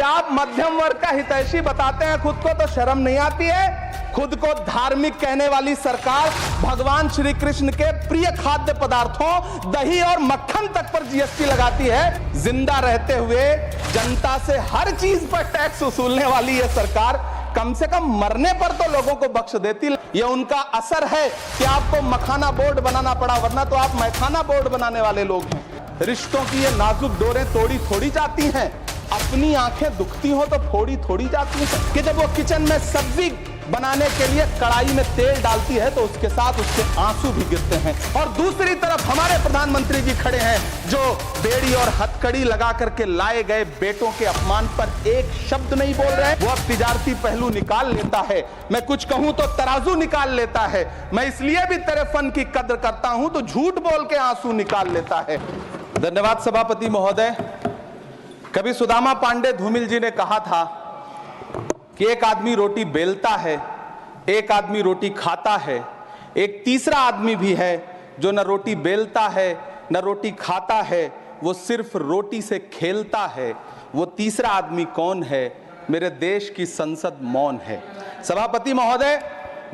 आप मध्यम वर्ग का हितैषी बताते हैं खुद को, तो शर्म नहीं आती है? खुद को धार्मिक कहने वाली सरकार भगवान श्री कृष्ण के प्रिय खाद्य पदार्थों दही और मक्खन तक पर जीएसटी लगाती है। जिंदा रहते हुए जनता से हर चीज पर टैक्स वसूलने वाली ये सरकार कम से कम मरने पर तो लोगों को बख्श देती। ये उनका असर है कि आपको मखाना बोर्ड बनाना पड़ा, वरना तो आप मैखाना बोर्ड बनाने वाले लोग हैं। रिश्तों की ये नाजुक डोरें तोड़ी थोड़ी जाती हैं, अपनी आंखें दुखती हो तो फोड़ी थोड़ी जाती हैं। कि जब वो किचन में सब्जी बनाने के लिए कढ़ाई में तेल डालती है तो उसके साथ उसके आंसू भी गिरते हैं। और दूसरी तरफ हमारे प्रधानमंत्री जी खड़े हैं जो बेड़ी और हथकड़ी लगा करके लाए गए बेटों के अपमान पर एक शब्द नहीं बोल रहे हैं। वो अब तिजारती पहलू निकाल लेता है, मैं कुछ कहूं तो तराजू निकाल लेता है, मैं इसलिए भी तेरे फन की कद्र करता हूं तो झूठ बोल के आंसू निकाल लेता है। धन्यवाद सभापति महोदय। कभी सुदामा पांडे धूमिल जी ने कहा था कि एक आदमी रोटी बेलता है, एक आदमी रोटी खाता है, एक तीसरा आदमी भी है जो न रोटी बेलता है न रोटी खाता है, वो सिर्फ रोटी से खेलता है। वो तीसरा आदमी कौन है? मेरे देश की संसद मौन है। सभापति महोदय,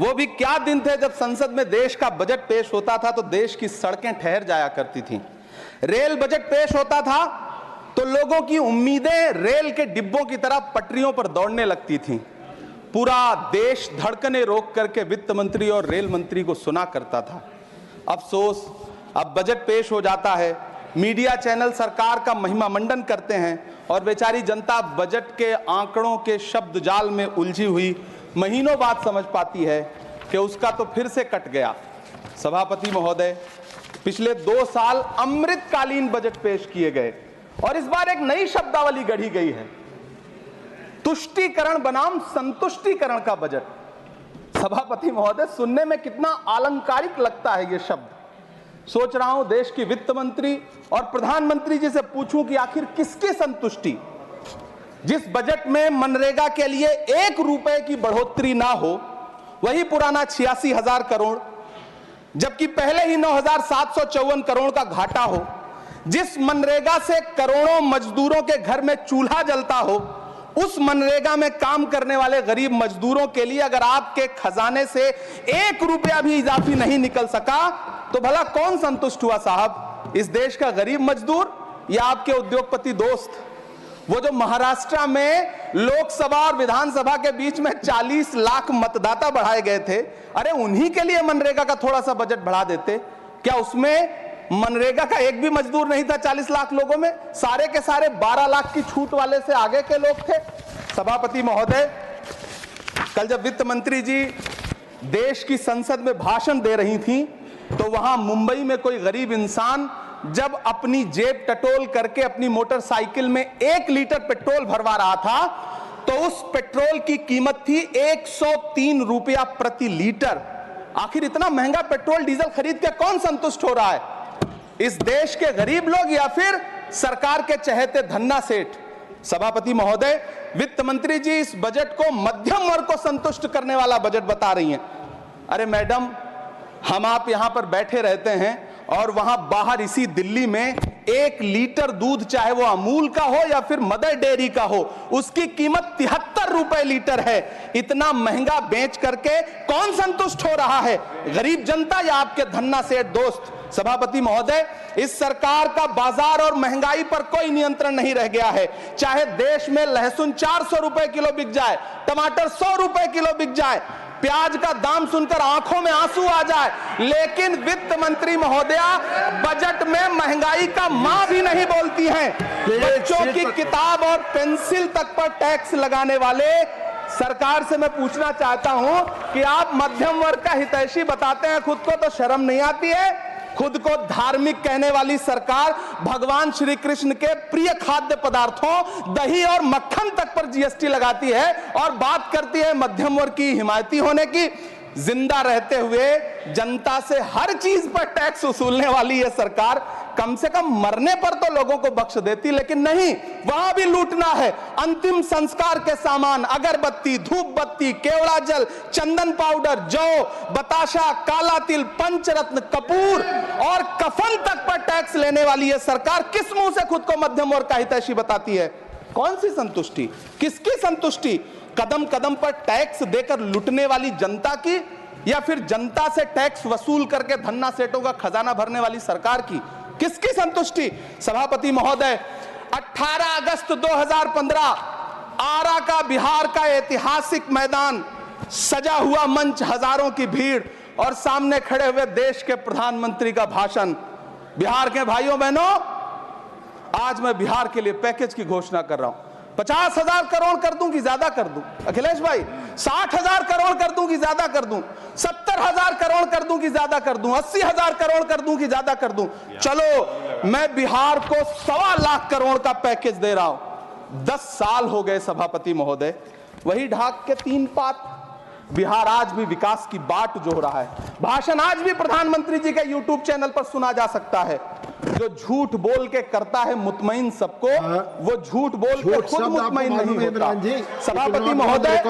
वो भी क्या दिन थे जब संसद में देश का बजट पेश होता था तो देश की सड़कें ठहर जाया करती थीं। रेल बजट पेश होता था तो लोगों की उम्मीदें रेल के डिब्बों की तरह पटरियों पर दौड़ने लगती थीं। पूरा देश धड़कने रोक करके वित्त मंत्री और रेल मंत्री को सुना करता था। अफसोस, अब बजट पेश हो जाता है, मीडिया चैनल सरकार का महिमा मंडन करते हैं और बेचारी जनता बजट के आंकड़ों के शब्द जाल में उलझी हुई महीनों बाद समझ पाती है कि उसका तो फिर से कट गया। सभापति महोदय, पिछले 2 साल अमृतकालीन बजट पेश किए गए और इस बार एक नई शब्दावली गढ़ी गई है, तुष्टीकरण बनाम संतुष्टीकरण का बजट। सभापति महोदय, सुनने में कितना अलंकारिक लगता है ये शब्द। सोच रहा हूं देश की वित्त मंत्री और प्रधानमंत्री जी से पूछूं कि आखिर किसकी संतुष्टि? जिस बजट में मनरेगा के लिए 1 रुपए की बढ़ोतरी ना हो, वही पुराना 86,000 करोड़, जबकि पहले ही 9,754 करोड़ का घाटा हो, जिस मनरेगा से करोड़ों मजदूरों के घर में चूल्हा जलता हो, उस मनरेगा में काम करने वाले गरीब मजदूरों के लिए अगर आपके खजाने से 1 रुपया भी इजाफी नहीं निकल सका तो भला कौन संतुष्ट हुआ साहब? इस देश का गरीब मजदूर या आपके उद्योगपति दोस्त? वो जो महाराष्ट्र में लोकसभा और विधानसभा के बीच में 40 लाख मतदाता बढ़ाए गए थे, अरे उन्हीं के लिए मनरेगा का थोड़ा सा बजट बढ़ा देते। क्या उसमें मनरेगा का एक भी मजदूर नहीं था 40 लाख लोगों में? सारे के सारे 12 लाख की छूट वाले से आगे के लोग थे। सभापति महोदय, कल जब वित्त मंत्री जी देश की संसद में भाषण दे रही थी तो वहां मुंबई में कोई गरीब इंसान जब अपनी जेब टटोल करके अपनी मोटरसाइकिल में 1 लीटर पेट्रोल भरवा रहा था तो उस पेट्रोल की कीमत थी 103 रुपया प्रति लीटर। आखिर इतना महंगा पेट्रोल डीजल खरीद के कौन संतुष्ट हो रहा है? इस देश के गरीब लोग या फिर सरकार के चहेते धन्ना सेठ? सभापति महोदय, वित्त मंत्री जी इस बजट को मध्यम वर्ग को संतुष्ट करने वाला बजट बता रही हैं। अरे मैडम, हम आप यहां पर बैठे रहते हैं और वहां बाहर इसी दिल्ली में 1 लीटर दूध, चाहे वो अमूल का हो या फिर मदर डेयरी का हो, उसकी कीमत 73 रुपए लीटर है। इतना महंगा बेच करके कौन संतुष्ट हो रहा है? गरीब जनता या आपके धन्ना सेठ दोस्त? सभापति महोदय, इस सरकार का बाजार और महंगाई पर कोई नियंत्रण नहीं रह गया है। चाहे देश में लहसुन 400 रुपए किलो बिक जाए, टमाटर 100 रुपए किलो बिक जाए, प्याज का दाम सुनकर आंखों में आंसू आ जाए, लेकिन वित्त मंत्री महोदया बजट में महंगाई का मां भी नहीं बोलती हैं। बच्चों की किताब और पेंसिल तक पर टैक्स लगाने वाले सरकार से मैं पूछना चाहता हूं कि आप मध्यम वर्ग का हितैषी बताते हैं खुद को, तो शर्म नहीं आती है? खुद को धार्मिक कहने वाली सरकार भगवान श्री कृष्ण के प्रिय खाद्य पदार्थों दही और मक्खन तक पर जीएसटी लगाती है और बात करती है मध्यम वर्ग की हिमायती होने की। जिंदा रहते हुए जनता से हर चीज पर टैक्स वसूलने वाली यह सरकार कम से कम मरने पर तो लोगों को बख्श देती, लेकिन नहीं, वहां भी लूटना है। अंतिम संस्कार के सामान, अगरबत्ती, धूप बत्ती, केवड़ा जल, चंदन पाउडर, जौ, बताशा, काला तिल, पंचरत्न, कपूर और कफन तक पर टैक्स लेने वाली यह सरकार किस मुंह से खुद को मध्यम वर्ग का हितैषी बताती है? कौन सी संतुष्टि, किसकी संतुष्टि? कदम कदम पर टैक्स देकर लुटने वाली जनता की, या फिर जनता से टैक्स वसूल करके धन्ना सेठों का खजाना भरने वाली सरकार की? किसकी संतुष्टि? सभापति महोदय, 18 अगस्त 2015 आरा का बिहार का ऐतिहासिक मैदान, सजा हुआ मंच, हजारों की भीड़ और सामने खड़े हुए देश के प्रधानमंत्री का भाषण। बिहार के भाइयों बहनों, आज मैं बिहार के लिए पैकेज की घोषणा कर रहा हूं। 50,000 करोड़ कर दूं कि ज्यादा कर दूं? अखिलेश भाई, 60,000 करोड़ कर दूं कि ज्यादा कर दूं? 70,000 करोड़ कर दूं कि ज्यादा कर दूं? 80,000 करोड़ कर दूं कि ज्यादा कर दूं? चलो, मैं बिहार को 1.25 लाख करोड़ का पैकेज दे रहा हूं। 10 साल हो गए सभापति महोदय, वही ढाक के 3 पात। बिहार आज भी विकास की बाट जो हो रहा है, भाषण आज भी प्रधानमंत्री जी के यूट्यूब चैनल पर सुना जा सकता है। जो झूठ बोल के करता है मुतमईन सबको, वो झूठ बोल के खुद मुतमईन नहीं होता। सभापति महोदय,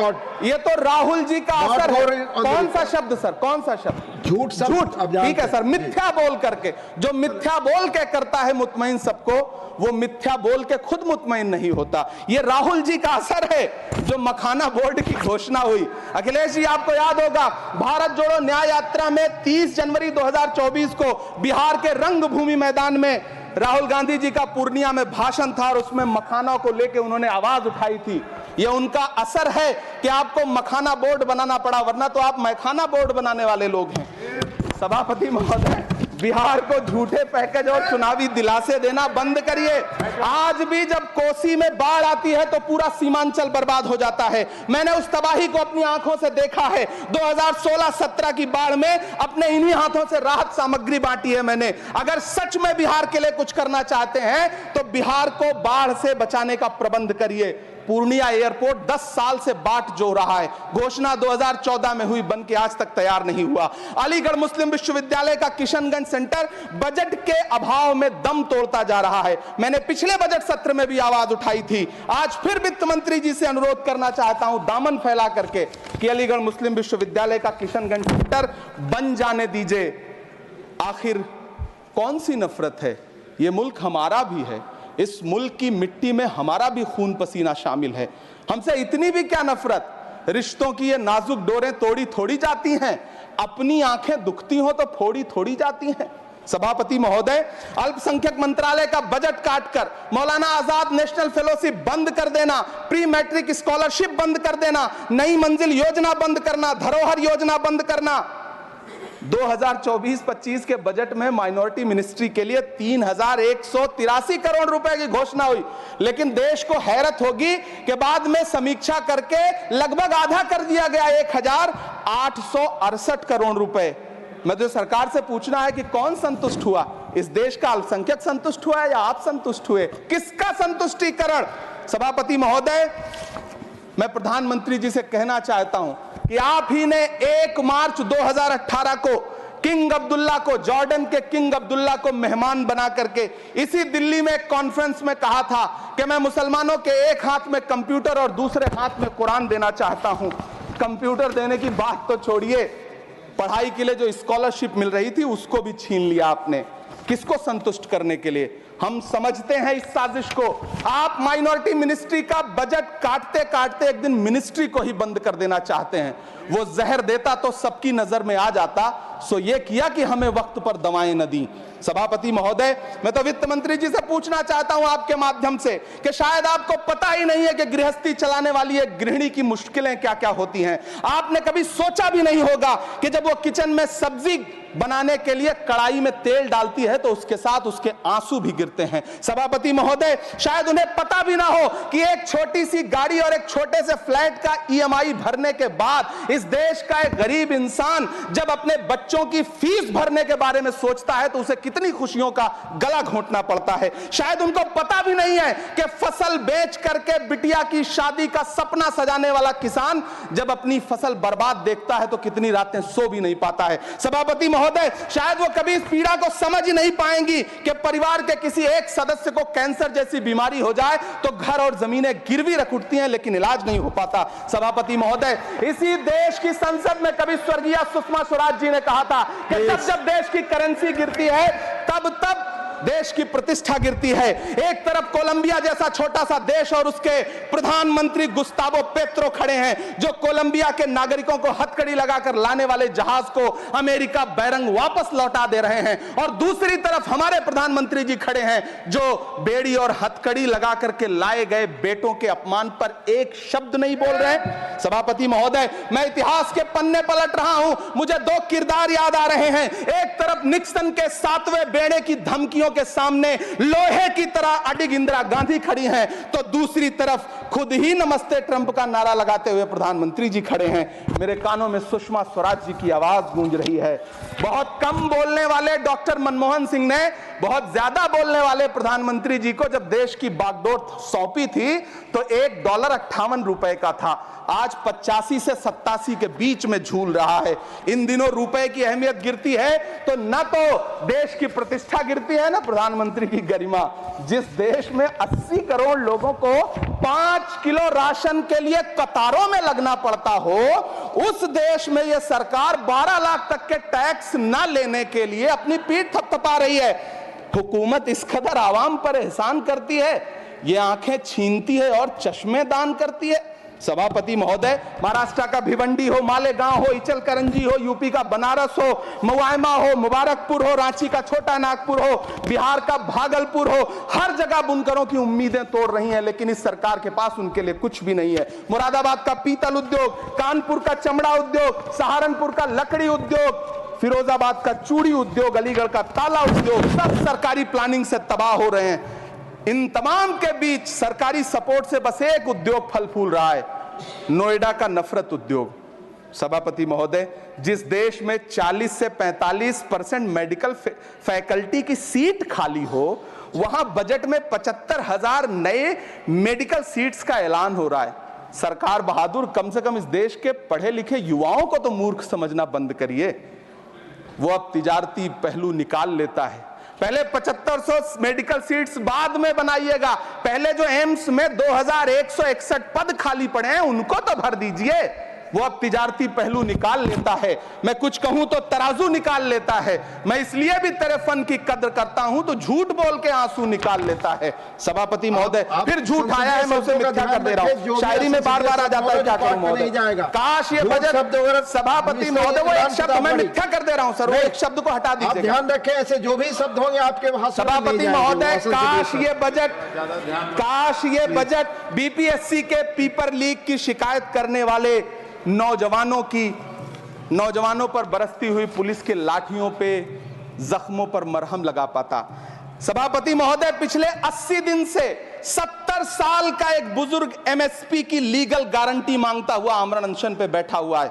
ये तो राहुल जी का असर है। कौन सा शब्द सर, कौन सा शब्द? झूठ। झूठ, ठीक है सर, मिथ्या बोल करके। जो मिथ्या बोल के करता है मुतमईन सबको, वो मिथ्या बोल के खुद मुतमईन नहीं होता। ये राहुल जी का असर है। जो मखाना बोर्ड की घोषणा हुई, अखिलेश जी आपको याद होगा, भारत जोड़ो न्याय यात्रा में 30 जनवरी 2024 को बिहार के रंगभूमि मैदान में राहुल गांधी जी का पूर्णिया में भाषण था और उसमें मखाना को लेकर उन्होंने आवाज उठाई थी। ये उनका असर है कि आपको मखाना बोर्ड बनाना पड़ा, वरना तो आप मैखाना बोर्ड बनाने वाले लोग हैं। सभापति महोदय, बिहार को झूठे पैकेज और चुनावी दिलासे देना बंद करिए। आज भी जब कोसी में बाढ़ आती है तो पूरा सीमांचल बर्बाद हो जाता है। मैंने उस तबाही को अपनी आंखों से देखा है। 2016-17 की बाढ़ में अपने इन्हीं हाथों से राहत सामग्री बांटी है मैंने। अगर सच में बिहार के लिए कुछ करना चाहते हैं तो बिहार को बाढ़ से बचाने का प्रबंध करिए। पूर्णिया एयरपोर्ट 10 साल से बाट जो रहा है, घोषणा 2014 में हुई, बन के आज तक तैयार नहीं हुआ। अलीगढ़ मुस्लिम विश्वविद्यालय का किशनगंज सेंटर बजट के अभाव में दम तोड़ता जा रहा है। मैंने पिछले बजट सत्र में भी आवाज उठाई थी। आज फिर वित्त मंत्री जी से अनुरोध करना चाहता हूं, दामन फैला करके, कि अलीगढ़ मुस्लिम विश्वविद्यालय का किशनगंज सेंटर बन जाने दीजिए। आखिर कौन सी नफरत है? ये मुल्क हमारा भी है, इस मुल्क की मिट्टी में हमारा भी खून पसीना शामिल है। हमसे इतनी भी क्या नफरत? रिश्तों की ये नाजुक डोरें तोड़ी थोड़ी जाती हैं, अपनी आंखें दुखती हो तो फोड़ी थोड़ी जाती हैं। सभापति महोदय, अल्पसंख्यक मंत्रालय का बजट काटकर मौलाना आजाद नेशनल फेलोशिप बंद कर देना, प्री मैट्रिक स्कॉलरशिप बंद कर देना, नई मंजिल योजना बंद करना, धरोहर योजना बंद करना। 2024-25 के बजट में माइनॉरिटी मिनिस्ट्री के लिए 3,183 करोड़ रुपए की घोषणा हुई, लेकिन देश को हैरत होगी कि बाद में समीक्षा करके लगभग आधा कर दिया गया, 1,868 करोड़ रुपए। मैं तो सरकार से पूछना है कि कौन संतुष्ट हुआ? इस देश का अल्पसंख्यक संतुष्ट हुआ या आप संतुष्ट हुए? किसका संतुष्टिकरण? सभापति महोदय, मैं प्रधानमंत्री जी से कहना चाहता हूं कि आप ही ने 1 मार्च 2018 को किंग अब्दुल्ला को, जॉर्डन के किंग अब्दुल्ला को मेहमान बना करके इसी दिल्ली में एक कॉन्फ्रेंस में कहा था कि मैं मुसलमानों के एक हाथ में कंप्यूटर और दूसरे हाथ में कुरान देना चाहता हूं। कंप्यूटर देने की बात तो छोड़िए, पढ़ाई के लिए जो स्कॉलरशिप मिल रही थी उसको भी छीन लिया आपने। किसको संतुष्ट करने के लिए? हम समझते हैं इस साजिश को। आप माइनॉरिटी मिनिस्ट्री का बजट काटते काटते एक दिन मिनिस्ट्री को ही बंद कर देना चाहते हैं। वो जहर देता तो सबकी नजर में आ जाता, सो ये किया कि हमें वक्त पर दवाएं न दी। सभापति महोदय, मैं तो वित्त मंत्री जी से पूछना चाहता हूं आपके माध्यम से कि शायद आपको पता ही नहीं है कि गृहस्थी चलाने वाली एक गृहिणी की मुश्किलें क्या क्या होती हैं। आपने कभी सोचा भी नहीं होगा कि जब वो किचन में सब्जी बनाने के लिए कढ़ाई में तेल डालती है तो उसके साथ उसके आंसू भी गिरते हैं। सभापति महोदय, शायद उन्हें पता भी ना हो कि एक छोटी सी गाड़ी और एक छोटे से फ्लैट का EMI भरने के बाद इस देश का एक गरीब इंसान जब अपने बच्चों की फीस भरने के बारे में सोचता है तो उसे कितनी खुशियों का गला घोंटना पड़ता है। शायद उनको पता भी नहीं है कि फसल बेच करके बिटिया की शादी का सपना सजाने वाला किसान जब अपनी फसल बर्बाद देखता है तो कितनी रातें सो भी नहीं पाता है। सभापति महोदय, शायद वो कभी इस पीड़ा को समझ ही नहीं पाएंगी कि परिवार के किसी एक सदस्य को कैंसर जैसी बीमारी हो जाए तो घर और जमीनें गिरवी रख उठती हैं लेकिन इलाज नहीं हो पाता। सभापति महोदय, इसी देश की संसद में कभी स्वर्गीय सुषमा स्वराज जी ने कहा था कि जब जब देश की करेंसी गिरती है तब देश की प्रतिष्ठा गिरती है। एक तरफ कोलंबिया जैसा छोटा सा देश और उसके प्रधानमंत्री गुस्तावो पेत्रो खड़े हैं, जो कोलंबिया के नागरिकों को हथकड़ी लगाकर लाने वाले जहाज को अमेरिका बैरंग वापस लौटा दे रहे हैं, और दूसरी तरफ हमारे प्रधानमंत्री जी खड़े हैं जो बेड़ी और हथकड़ी लगा करके लाए गए बेटों के अपमान पर एक शब्द नहीं बोल रहे। सभापति महोदय, मैं इतिहास के पन्ने पलट रहा हूं, मुझे दो किरदार याद आ रहे हैं। एक तरफ निक्सन के 7वें बेड़े की धमकियों के सामने लोहे की तरह अडिग इंदिरा गांधी खड़ी हैं, तो दूसरी तरफ खुद ही नमस्ते ट्रंप का नारा लगाते हुए प्रधानमंत्री जी खड़े हैं। मेरे कानों में सुषमा स्वराज जी की आवाज गूंज रही है। बहुत कम बोलने वाले डॉक्टर मनमोहन सिंह ने बहुत ज्यादा बोलने वाले प्रधानमंत्री जी को जब देश की बागडोर सौंपी थी तो $1.58 का था, आज 85 से 87 के बीच में झूल रहा है। इन दिनों रुपए की अहमियत गिरती है तो न तो देश की प्रतिष्ठा गिरती है, ना प्रधानमंत्री की गरिमा। जिस देश में 80 करोड़ लोगों को 5 किलो राशन के लिए कतारों में लगना पड़ता हो, उस देश में यह सरकार 12 लाख तक के टैक्स न लेने के लिए अपनी पीठ थपथपा रही है। हुकूमत इस कदर आवाम पर एहसान करती है, ये आंखें छीनती है और चश्मे दान करती है। सभापति महोदय, महाराष्ट्र का भिवंडी हो, मालेगांव हो, इचल करंजी हो, यूपी का बनारस हो, मुआयमा हो, मुबारकपुर हो, रांची का छोटा नागपुर हो, बिहार का भागलपुर हो, हर जगह बुनकरों की उम्मीदें तोड़ रही हैं, लेकिन इस सरकार के पास उनके लिए कुछ भी नहीं है। मुरादाबाद का पीतल उद्योग, कानपुर का चमड़ा उद्योग, सहारनपुर का लकड़ी उद्योग, फिरोजाबाद का चूड़ी उद्योग, अलीगढ़ का ताला उद्योग, सब सरकारी प्लानिंग से तबाह हो रहे हैं। इन तमाम के बीच सरकारी सपोर्ट से बस एक उद्योग फल फूल रहा है, नोएडा का नफरत उद्योग। सभापति महोदय, जिस देश में 40 से 45% मेडिकल फैकल्टी की सीट खाली हो, वहां बजट में 75,000 नए मेडिकल सीट्स का ऐलान हो रहा है। सरकार बहादुर, कम से कम इस देश के पढ़े लिखे युवाओं को तो मूर्ख समझना बंद करिए। वो अब तिजारती पहलू निकाल लेता है। पहले 7500 मेडिकल सीट्स बाद में बनाइएगा, पहले जो एम्स में 2161 पद खाली पड़े हैं उनको तो भर दीजिए। वो अब तिजारती पहलू निकाल लेता है। मैं कुछ कहूं तो तराजू निकाल लेता है। मैं इसलिए भी तेरे फन की कद्र करता हूं तो झूठ बोल के आंसू निकाल लेता है। सभापति महोदय, फिर झूठ आया है, मैं उसे मिथ्या कर दे रहा हूं। शायरी में बार बार आ जाता है, क्या करूं महोदय। काश ये बजट, सभापति महोदय, वो एक शब्द मैं मिथ्या कर दे रहा हूं सर, वो एक शब्द को हटा दीजिए। ध्यान रखें, ऐसे जो भी शब्द होंगे आपके वहां। सभापति महोदय, काश ये बजट बीपीएससी के पेपर लीक की शिकायत करने वाले नौजवानों पर बरसती हुई पुलिस के लाठियों पे, जख्मों पर मरहम लगा पाता। सभापति महोदय, पिछले 80 दिन से 70 साल का एक बुजुर्ग एमएसपी की लीगल गारंटी मांगता हुआ आमरण अनशन पे बैठा हुआ है।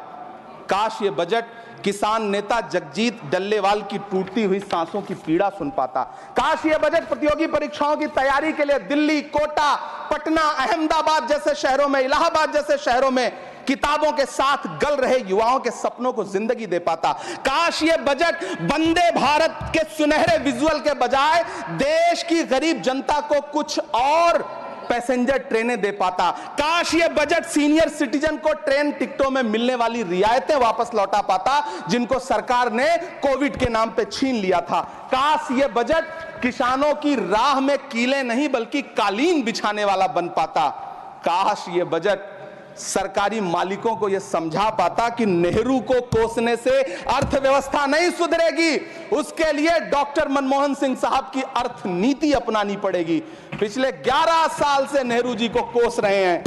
काश ये बजट किसान नेता जगजीत डल्लेवाल की टूटती हुई सांसों की पीड़ा सुन पाता। काश ये बजट प्रतियोगी परीक्षाओं की तैयारी के लिए दिल्ली, कोटा, पटना, अहमदाबाद जैसे शहरों में, इलाहाबाद जैसे शहरों में किताबों के साथ गल रहे युवाओं के सपनों को जिंदगी दे पाता। काश ये बजट वंदे भारत के सुनहरे विजुअल के बजाय देश की गरीब जनता को कुछ और पैसेंजर ट्रेनें दे पाता। काश ये बजट सीनियर सिटीजन को ट्रेन टिकटों में मिलने वाली रियायतें वापस लौटा पाता, जिनको सरकार ने कोविड के नाम पे छीन लिया था। काश ये बजट किसानों की राह में कीले नहीं बल्कि कालीन बिछाने वाला बन पाता। काश ये बजट सरकारी मालिकों को यह समझा पाता कि नेहरू को कोसने से अर्थव्यवस्था नहीं सुधरेगी, उसके लिए डॉक्टर मनमोहन सिंह साहब की अर्थ नीति अपनानी पड़ेगी। पिछले 11 साल से नेहरू जी को कोस रहे हैं,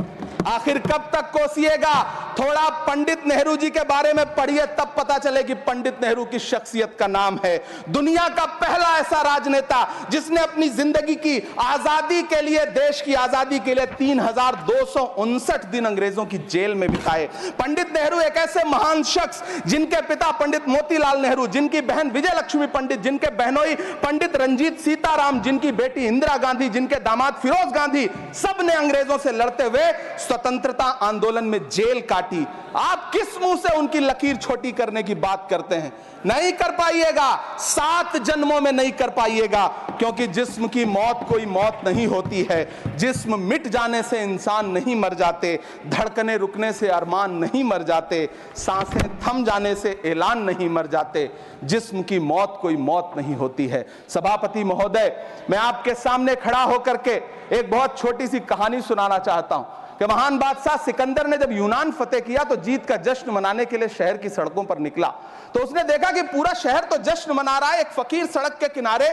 आखिर कब तक कोसिएगा? थोड़ा पंडित नेहरू जी के बारे में पढ़िए, तब पता चले कि पंडित नेहरू की शख्सियत का नाम है। दुनिया का पहला ऐसा राजनेता जिसने अपनी जिंदगी की आजादी के लिए, देश की आजादी के लिए 3259 दिन अंग्रेजों की जेल में बिताए। पंडित नेहरू एक ऐसे महान शख्स जिनके पिता पंडित मोतीलाल नेहरू, जिनकी बहन विजय लक्ष्मी पंडित, जिनके बहनोई पंडित रंजीत सीताराम, जिनकी बेटी इंदिरा गांधी, जिनके दामाद फिरोज गांधी, सब ने अंग्रेजों से लड़ते हुए स्वतंत्रता आंदोलन में जेल काटी, आप किस मुंह से उनकी लकीर छोटी करने की बात करते हैं? नहीं कर पाइएगा, 7 जन्मों में नहीं कर पाइएगा, क्योंकि जिस्म की मौत कोई मौत नहीं होती है। जिस्म मिट जाने से इंसान नहीं मर जाते, धड़कने रुकने से अरमान नहीं मर जाते, सांसें थम जाने से ऐलान नहीं मर जाते। जिस्म की मौत कोई मौत नहीं होती है। सभापति महोदय, मैं आपके सामने खड़ा होकर के एक बहुत छोटी सी कहानी सुनाना चाहता हूं कि महान बादशाह सिकंदर ने जब यूनान फतेह किया तो जीत का जश्न मनाने के लिए शहर की सड़कों पर निकला, तो उसने देखा कि पूरा शहर तो जश्न मना रहा है, एक फकीर सड़क के किनारे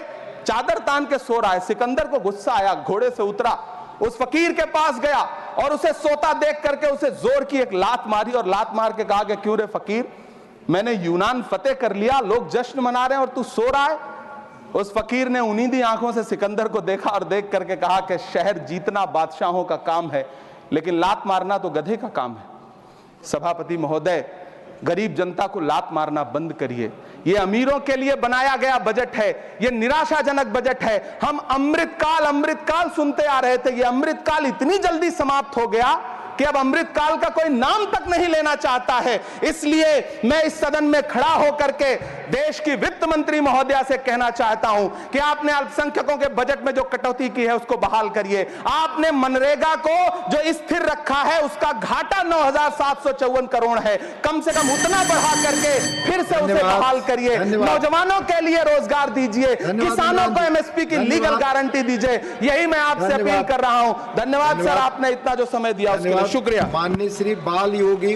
चादर तान के सो रहा है। सिकंदर को गुस्सा आया, घोड़े से उतरा, उस फकीर के पास गया और उसे सोता देख करके उसे जोर की एक लात मारी और लात मार के कहा कि क्यों रे फकीर, मैंने यूनान फतेह कर लिया, लोग जश्न मना रहे हैं और तू सो रहा है। उस फकीर ने उन्नीदी आंखों से सिकंदर को देखा और देख करके कहा कि शहर जीतना बादशाहों का काम है, लेकिन लात मारना तो गधे का काम है। सभापति महोदय, गरीब जनता को लात मारना बंद करिए। ये अमीरों के लिए बनाया गया बजट है, ये निराशाजनक बजट है। हम अमृतकाल सुनते आ रहे थे, ये अमृतकाल इतनी जल्दी समाप्त हो गया कि अब अमृतकाल का कोई नाम तक नहीं लेना चाहता है। इसलिए मैं इस सदन में खड़ा होकर के देश की वित्त मंत्री महोदया से कहना चाहता हूं कि आपने अल्पसंख्यकों के बजट में जो कटौती की है उसको बहाल करिए। आपने मनरेगा को जो स्थिर रखा है उसका घाटा 9,754 करोड़ है, कम से कम उतना बढ़ा करके फिर से उसे बहाल करिए। नौजवानों के लिए रोजगार दीजिए, किसानों को एमएसपी की लीगल गारंटी दीजिए। यही मैं आपसे अपील कर रहा हूं। धन्यवाद सर, आपने इतना जो समय दिया उसके लिए शुक्रिया। माननीय श्री बाल योगी